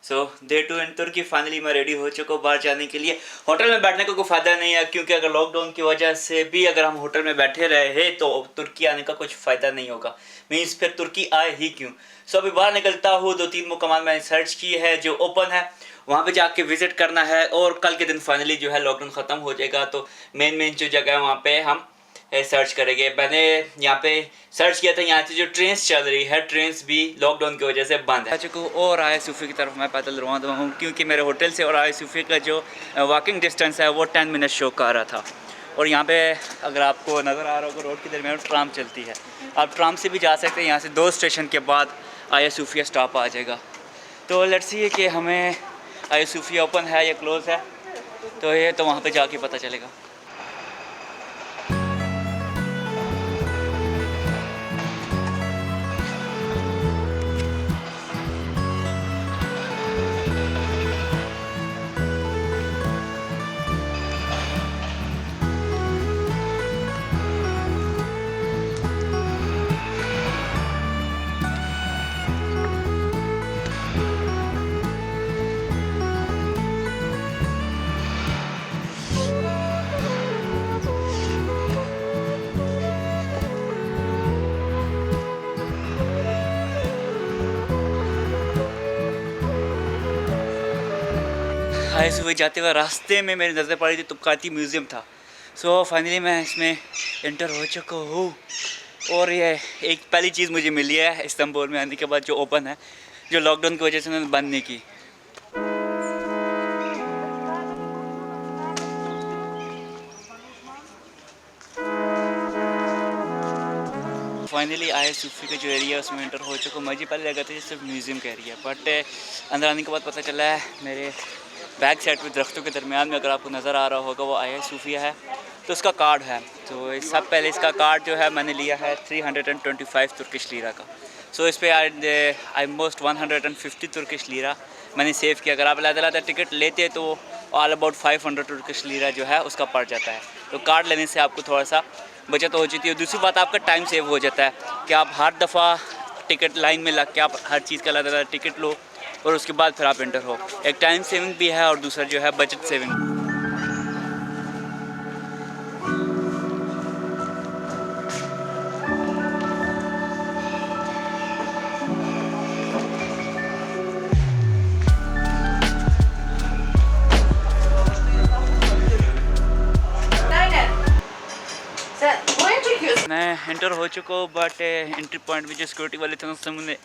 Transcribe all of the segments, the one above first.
सो day 2 इन तुर्की finally मैं ready हो चुका हूँ बाहर जाने के लिए। होटल में बैठने का कोई फ़ायदा नहीं है, क्योंकि अगर लॉकडाउन की वजह से भी अगर हम होटल में बैठे रहे तो तुर्की आने का कुछ फ़ायदा नहीं होगा। मीन्स फिर तुर्की आए ही क्यों। सो अभी बाहर निकलता हूँ, 2-3 मुकाम मैंने सर्च की है जो ओपन है, वहाँ पे जाके विज़िट करना है। और कल के दिन फाइनली जो है लॉकडाउन ख़त्म हो जाएगा, तो मेन जो जगह है वहाँ पे हम सर्च करेंगे। मैंने यहाँ पे सर्च किया था, यहाँ से जो ट्रेन्स चल रही है, ट्रेन्स भी लॉकडाउन की वजह से बंद है। चुका और आया सूफी की तरफ मैं पैदल रवाना हूँ, क्योंकि मेरे होटल से और आया सूफी का जो वॉकिंग डिस्टेंस है वो 10 मिनट शो कर रहा था। और यहाँ पे अगर आपको नज़र आ रहा होगा रोड के दरमियान ट्राम चलती है, आप ट्राम से भी जा सकते हैं। यहाँ से 2 स्टेशन के बाद आया सूफिया स्टॉप आ जाएगा। तो लेट्स सी कि हमें आया सूफिया ओपन है या क्लोज़ है, तो ये तो वहाँ पर जाके पता चलेगा। हाई सुबह जाते हुए रास्ते में मेरी नज़र पड़ी थी तुबकाती म्यूज़ियम था। सो फाइनली मैं इसमें इंटर हो चुका हूँ। और ये एक पहली चीज़ मुझे मिली है इस्तांबुल में आने के बाद, जो ओपन है, जो लॉकडाउन की वजह से उन्होंने बंद नहीं की। फाइनली आया सूफी का जो एरिया है उसमें इंटर हो चुका हूँ। मुझे पहले लगा था सिर्फ म्यूज़ियम का एरिया, बट अंदर आने के बाद पता चला है मेरे बैक साइड पे दरख्तों के दरमियान में, अगर आपको नज़र आ रहा होगा, वो आया सूफिया है। तो उसका कार्ड है। तो सब पहले इसका कार्ड जो है मैंने लिया है 325 तुर्किश लीरा का। सो इस पर आई मोस्ट 150 तुर्किश लीरा मैंने सेव किया। अगर आप अलग-अलग टिकट लेते तो ऑल अबाउट 500 तुर्किश लीरा जो है उसका पड़ जाता है। तो कार्ड लेने से आपको थोड़ा सा बचत हो जाती है। दूसरी बात, आपका टाइम सेव हो जाता है कि आप हर दफ़ा टिकट लाइन में लग के आप हर चीज़ का अलग-अलग टिकट लो और उसके बाद फिर आप एंटर हो। एक टाइम सेविंग भी है और दूसरा जो है बजट सेविंग। मैं एंटर हो चुका हूँ, बट एंट्री पॉइंट में जो सिक्योरिटी वाले थे उसने मुझे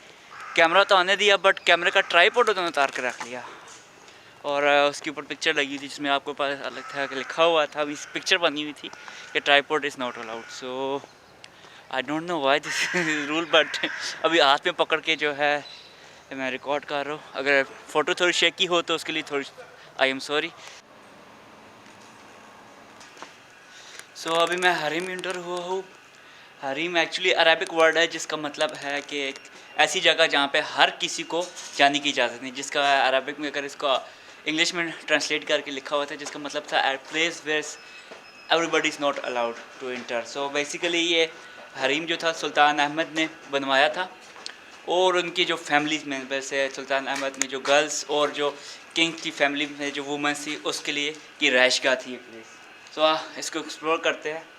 कैमरा तो आने दिया, बट कैमरे का ट्राइपॉड उन्होंने उतार कर रख लिया। और उसके ऊपर पिक्चर लगी थी जिसमें आपको पता अलग था कि लिखा हुआ था, अभी पिक्चर बनी हुई थी कि tripod is not allowed. So I don't know why this rule, but अभी हाथ में पकड़ के जो है मैं रिकॉर्ड कर रहा हूँ। अगर फ़ोटो थोड़ी शेकी हो तो उसके लिए थोड़ी आई एम सॉरी। सो अभी मैं हरीम इंटर हुआ हूँ। हरीम एक्चुअली अरबिक वर्ड है जिसका मतलब है कि एक ऐसी जगह जहाँ पे हर किसी को जाने की इजाज़त नहीं, जिसका अरबिक में अगर इसको इंग्लिश में ट्रांसलेट करके लिखा हुआ था जिसका मतलब था a place where everybody is not allowed to enter. So basically ये हरीम जो था सुल्तान अहमद ने बनवाया था, और उनकी जो फैमिलीज़ में वैसे सुल्तान अहमद में जो गर्ल्स और जो किंग की फैमिली में जो वुमेंस थी उसके लिए की रहायशगाह थी ये प्लेस। सो इसको एक्सप्लोर करते हैं।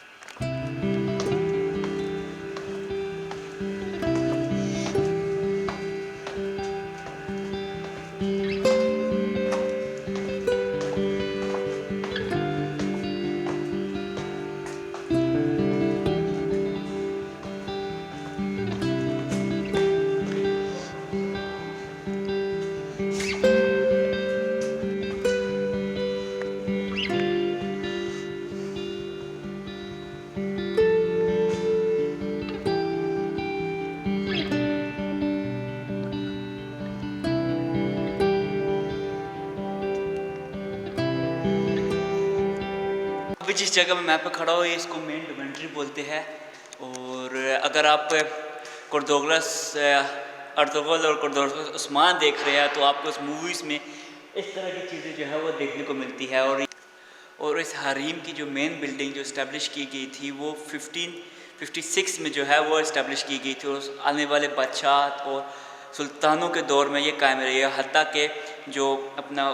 अभी जिस जगह मैं पे खड़ा हूँ इसको मेन डोमेंट्री बोलते हैं। और अगर आप कुर्दोगलस अर्तुगरुल और कुर्दोगलस उस्मान देख रहे हैं तो आपको उस मूवीज़ में इस तरह की चीज़ें जो है वो देखने को मिलती है। और इस हरीम की जो मेन बिल्डिंग जो इस्टेब्लिश की गई थी वो 1556 में जो है वो इस्टेब्लिश की गई थी। और आने वाले बादशाह और सुल्तानों के दौर में ये कायम रही है। हत्ता के जो अपना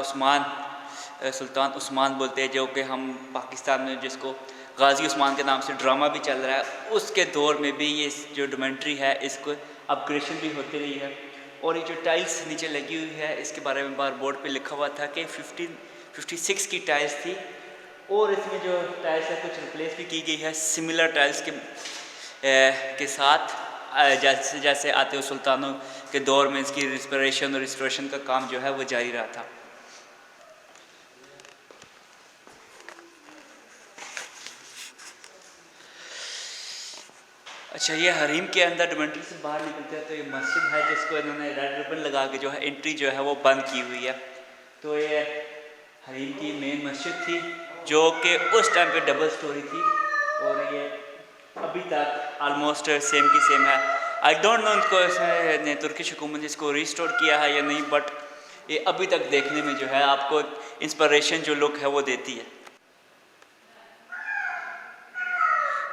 सुल्तान उस्मान बोलते हैं, जो कि हम पाकिस्तान में जिसको गाजी उस्मान के नाम से ड्रामा भी चल रहा है, उसके दौर में भी ये जो डोमेंट्री है इसको अपग्रेडेशन भी होती रही है। और ये जो टाइल्स नीचे लगी हुई है इसके बारे में बार बोर्ड पे लिखा हुआ था कि 1556 की टाइल्स थी, और इसमें जो टाइल्स है कुछ रिप्लेस भी की गई है सिमिलर टाइल्स के साथ। जैसे जैसे आते हुए सुल्तानों के दौर में इसकी रिस्टोरेशन और रिस्टोरेशन का काम जो है वो जारी रहा था। अच्छा, ये हरीम के अंदर डोमेंट्री से बाहर निकलते हैं तो ये मस्जिद है जिसको इन्होंने रेड रिबन लगा के जो है एंट्री जो है वो बंद की हुई है। तो ये हरीम की मेन मस्जिद थी जो कि उस टाइम पे डबल स्टोरी थी, और ये अभी तक आलमोस्ट सेम की सेम है। आई डोंट नो इनको इसने तुर्किश हुकूमत ने इसको रिस्टोर किया है या नहीं, बट ये अभी तक देखने में जो है आपको इंस्पिरेशन जो लुक है वो देती है।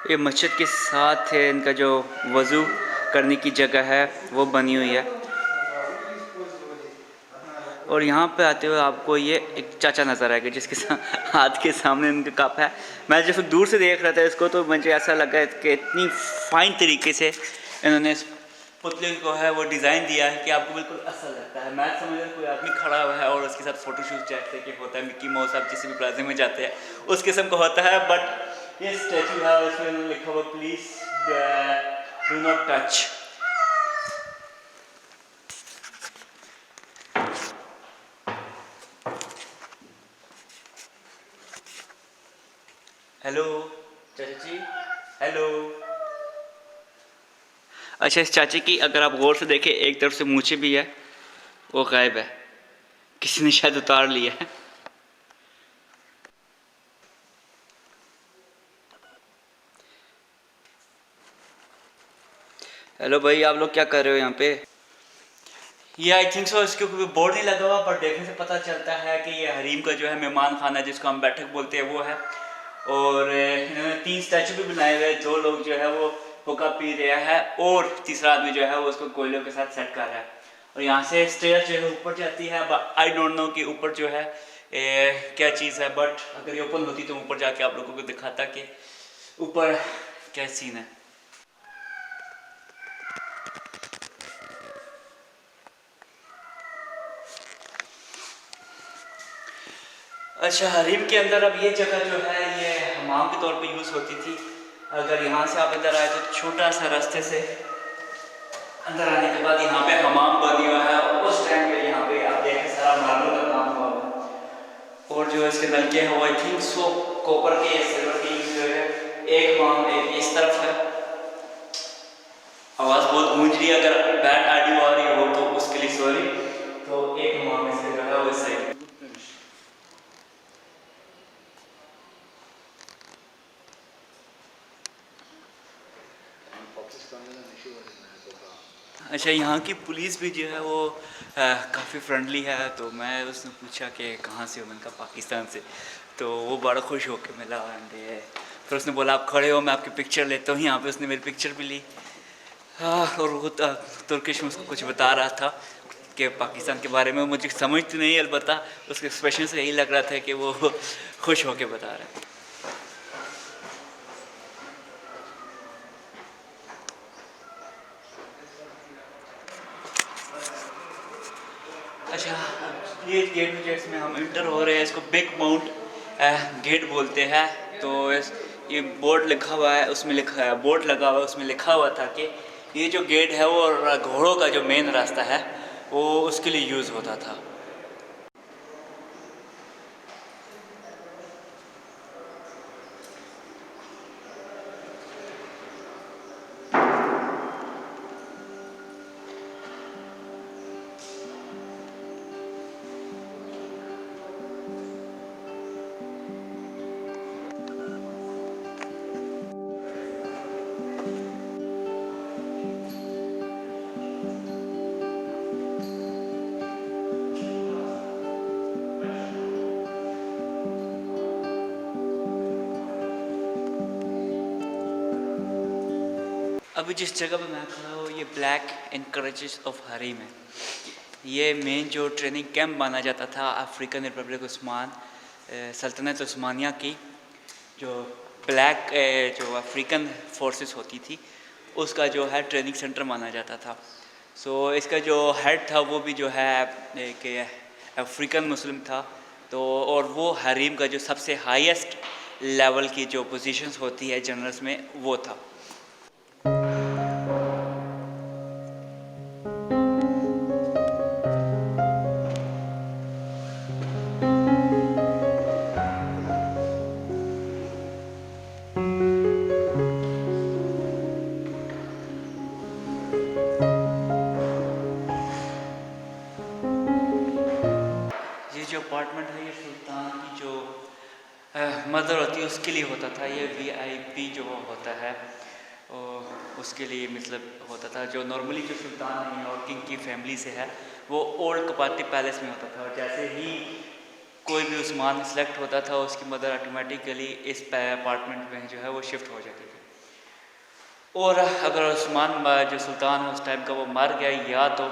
ये मस्जिद के साथ है इनका जो वज़ू करने की जगह है वो बनी हुई है। और यहाँ पे आते हुए आपको ये एक चाचा नज़र आएगा जिसके हाथ के सामने इनका कप है। मैं जब दूर से देख रहा था इसको तो मुझे ऐसा लगा कि इतनी फाइन तरीके से इन्होंने इस पुतले को है वो डिज़ाइन दिया है कि आपको बिल्कुल असर लगता है। मैं समझ रहा कोई आदमी खड़ा हुआ है और उसके साथ फ़ोटोशूट जैसे कि होता है मिक्की माउस, आप किसी भी प्लाजे में जाते हैं उस किस्म का होता है। बट ये स्टैचू है उसमें इन्होंने लिखा हुआ please do not touch. Hello चाचा जी, हेलो। अच्छा, इस चाची की अगर आप गौर से देखें एक तरफ से मूछे भी है वो गायब है, किसी ने शायद उतार लिया है। हेलो भाई, आप लोग क्या कर रहे हो यहाँ पे? ये आई थिंक सो इसके ऊपर बोर्ड नहीं लगा हुआ, पर देखने से पता चलता है कि ये हरीम का जो है मेहमान खाना जिसको हम बैठक बोलते हैं वो है। और इन्होंने 3 स्टैचू भी बनाए हुए, 2 लोग जो है वो हुक्का पी रहा है और तीसरा आदमी जो है वो उसको कोयलों के साथ सेट कर रहा है। और यहाँ से स्टेयर जो है ऊपर जाती है। आई डोंट नो कि ऊपर जो है क्या चीज़ है, बट अगर ये ओपन होती तो ऊपर जाके आप लोगों को दिखाता कि ऊपर क्या सीन है। अच्छा, हरीम के अंदर अब ये जगह जो है ये हमाम के तौर पे यूज़ होती थी। अगर यहाँ से आप अंदर आए तो छोटा सा रास्ते से अंदर आने के बाद यहाँ पे हमाम बनी हुआ है। उस टाइम पे यहाँ पे आप देखें सारा मार्बल का काम हुआ है। और जो इसके नलके हैं वो आई थिंक सो कॉपर के या सिल्वर के यूज हुए हैं। एक हमाम एक इस तरफ है। आवाज़ बहुत गूंज रही है, अगर बैड ऑडियो आ रही हो तो उसके लिए सॉरी। तो एक हमाम इसके जो है वो इस साइड। अच्छा, यहाँ की पुलिस भी जो है वो काफ़ी फ्रेंडली है। तो मैं उसने पूछा कि कहाँ से हो, मैंने कहा पाकिस्तान से। तो वो बड़ा खुश होकर मिला एंड फिर उसने बोला आप खड़े हो मैं आपकी पिक्चर लेता हूँ। यहाँ पे उसने मेरी पिक्चर भी ली। हाँ, और वो तुर्किश में उसको कुछ बता रहा था कि पाकिस्तान के बारे में। मुझे समझ तो नहीं, अलबत्ता उसके एक्सप्रेशन से यही लग रहा था कि वो खुश होकर बता रहा है। अच्छा, ये गेट जिसमें हम इंटर हो रहे हैं इसको बिग माउंट गेट बोलते हैं। तो ये बोर्ड लिखा हुआ है, उसमें लिखा है बोर्ड लगा हुआ है, उसमें लिखा हुआ था कि ये जो गेट है वो घोड़ों का जो मेन रास्ता है वो उसके लिए यूज़ होता था। अभी जिस जगह पे मैं खड़ा हूँ ये ब्लैक इनकरेजेस ऑफ हरीम है। ये मेन जो ट्रेनिंग कैंप माना जाता था अफ्रीकन रिपब्लिक उस्मान सल्तनत उस्मानिया की, जो ब्लैक जो अफ्रीकन फोर्सेस होती थी उसका जो है ट्रेनिंग सेंटर माना जाता था। सो इसका जो हेड था वो भी जो है एक अफ्रीकन मुस्लिम था। तो और वो हरीम का जो सबसे हाईएस्ट लेवल की जो पोजीशंस होती है जनरल्स में वो था। ये जो अपार्टमेंट है ये सुल्तान की जो मदर होती है उसके लिए होता था। ये वीआईपी जो होता है उसके लिए मतलब होता था। जो नॉर्मली जो सुल्तान है और किंग की फैमिली से है वो ओल्ड कपाटी पैलेस में होता था, और जैसे ही कोई भी उस्मान सेलेक्ट होता था उसकी मदर ऑटोमेटिकली इस अपार्टमेंट में जो है वो शिफ्ट हो जाती थी। और अगर उस्मान जो सुल्तान है उस टाइम का वो मर गया या तो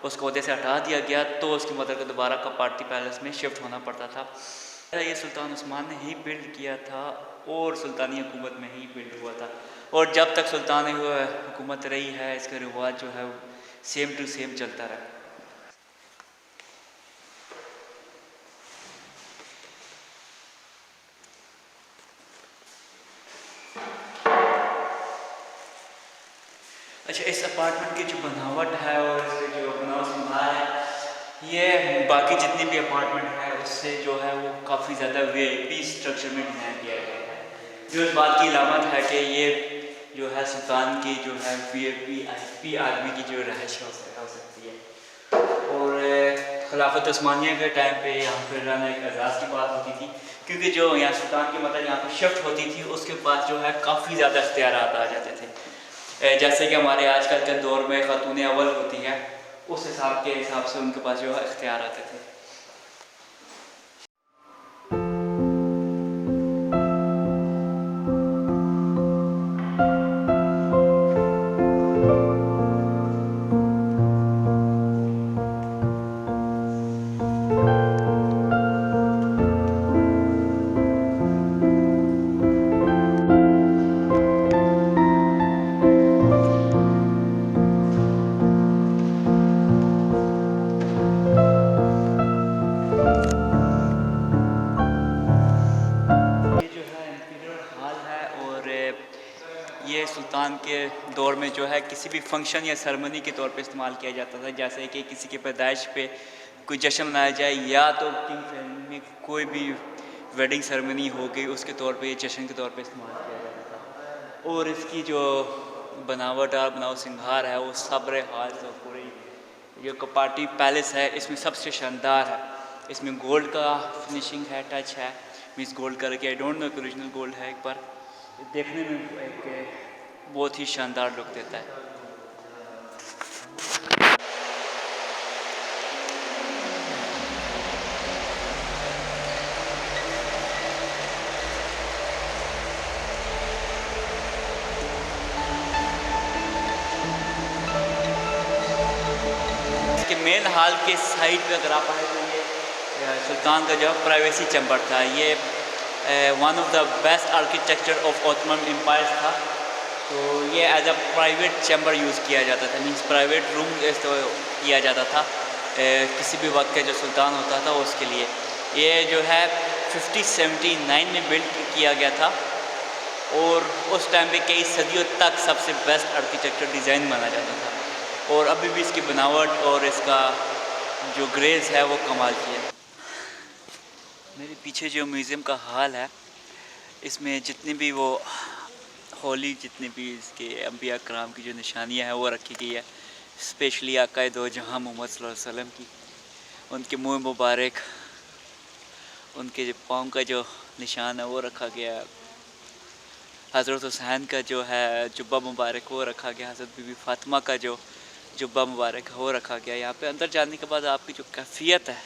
उसको ओहदे से हटा दिया गया तो उसकी मदर को दोबारा कपाटी पैलेस में शिफ्ट होना पड़ता था। ये सुल्तान उस्मान ने ही बिल्ड किया था और सुल्तानी हुकूमत में ही बिल्ड हुआ था, और जब तक सुल्तानी हुकूमत रही है इसका रिवाज जो है सेम टू सेम चलता रहा। अच्छा, इस अपार्टमेंट की जो बनावट है और इसके जो बनाव संभाल है ये बाकी जितने भी अपार्टमेंट है उससे जो है वो काफ़ी ज़्यादा वीआईपी स्ट्रक्चर में डिज़ाइन किया गया है, जो इस बात की अलामत है कि ये जो है सुल्तान की जो है वीआईपी आदमी की जो रहायश हो सकती है। और खिलाफत उस्मानिया के टाइम पे यहाँ पर रहना एक एजाज़ की बात होती थी, क्योंकि जो यहाँ सुल्तान की मतलब यहाँ पर शिफ्ट होती थी उसके पास जो है काफ़ी ज़्यादा इख्तियारात आ जाते थे। जैसे कि हमारे आजकल के दौर में खातून अव्वल होती हैं उस हिसाब से उनके पास जो है इख्तियार आते थे। ये सुल्तान के दौर में जो है किसी भी फंक्शन या सेरेमनी के तौर पे इस्तेमाल किया जाता था, जैसे कि किसी की पैदाइश पे कोई जश्न मनाया जाए या तो किंग फैमिली में कोई भी वेडिंग सेरेमनी हो गई उसके तौर पे ये जश्न के तौर पे इस्तेमाल किया जाता था। और इसकी जो बनावट और बनाव सिंगार है वो सब्र हाल से पूरी जो कपाटी पैलेस है इसमें सबसे शानदार है। इसमें गोल्ड का फिनिशिंग है, टच है, मीन्स गोल्ड करके आई डोंट नो कि ओरिजिनल गोल्ड है, एक बार देखने में एक बहुत ही शानदार लुक देता है। इसके मेन हॉल के साइड पे अगर आप आए तो ये सुल्तान का जो प्राइवेसी चैम्बर था, ये one of the best architecture of Ottoman Empire था। तो ये as a private chamber use किया जाता था, मीन्स प्राइवेट रूम किया जाता था किसी भी वक्त का जो सुल्तान होता था उसके लिए। ये जो है 1579 में बिल्ड किया गया था और उस टाइम पे कई सदियों तक सबसे बेस्ट आर्किटेक्चर डिज़ाइन माना जाता था, और अभी भी इसकी बनावट और इसका जो ग्रेस है वो कमाल की है। मेरे पीछे जो म्यूज़ियम का हाल है इसमें जितनी भी वो होली जितनी भी इसके अंबिया कराम की जो निशानियां हैं वो रखी गई है, स्पेशली आका दो जहां मोहम्मद सल्लल्लाहु अलैहि वसल्लम की, उनके मुँह मुबारक, उनके जो पाँव का जो निशान है वो रखा गया है। हज़रत हुसैन का जो है जुब्बा मुबारक वो रखा गया, हज़रत बीबी फ़ातिमा का जो जुब्बा मुबारक है वो रखा गया। यहाँ पे अंदर जाने के बाद आपकी जो कैफियत है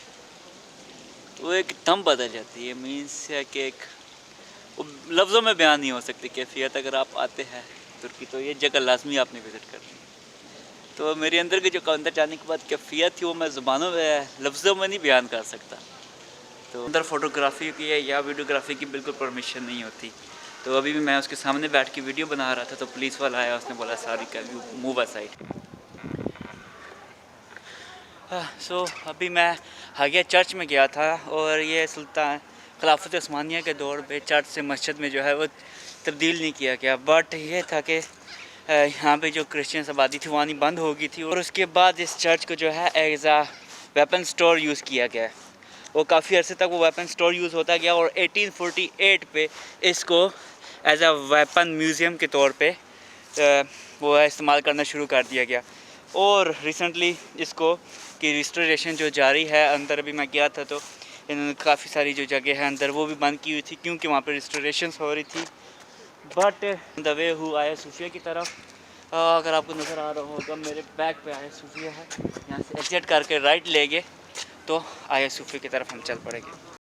वो एकदम बदल जाती है, मीन्स है कि एक लफ्ज़ों में बयान नहीं हो सकती कैफियत। अगर आप आते हैं तुर्की तो ये जगह लाजमी आपने विज़िट करनी है। तो मेरे अंदर की जो अंदर जाने के बाद कैफियत थी वो मैं ज़ुबानों में लफ्ज़ों में नहीं बयान कर सकता। तो अंदर फ़ोटोग्राफ़ी की है या वीडियोग्राफ़ी की बिल्कुल परमिशन नहीं होती। तो अभी भी मैं उसके सामने बैठ के वीडियो बना रहा था तो पुलिस वाला आया, उसने बोला sorry can you move aside. So अभी मैं आगे चर्च में गया था और ये सुल्तान खिलाफत उस्मानिया के दौर पे चर्च से मस्जिद में जो है वो तब्दील नहीं किया गया, बट ये था कि यहाँ पे जो क्रिश्चियन आबादी थी वहाँ नहीं बंद हो गई थी और उसके बाद इस चर्च को जो है एज आ वेपन स्टोर यूज़ किया गया। वो काफ़ी अर्से तक वो वेपन स्टोर यूज़ होता गया और 1848 पे इसको एज आ वेपन म्यूज़ियम के तौर पे वो इस्तेमाल करना शुरू कर दिया गया। और रिसेंटली इसको की रिस्टोरेशन जो जारी है, अंदर अभी मैं गया था तो इन्होंने काफ़ी सारी जो जगह है अंदर वो भी बंद की हुई थी क्योंकि वहाँ पे रिस्टोरेशन हो रही थी। बट द वे हु आया सूफिया की तरफ, अगर आपको नज़र आ रहा होगा मेरे बैक पे आया सूफिया है, यहाँ से एग्जिट करके राइट ले गए तो आया सूफिया की तरफ हम चल पड़ेंगे।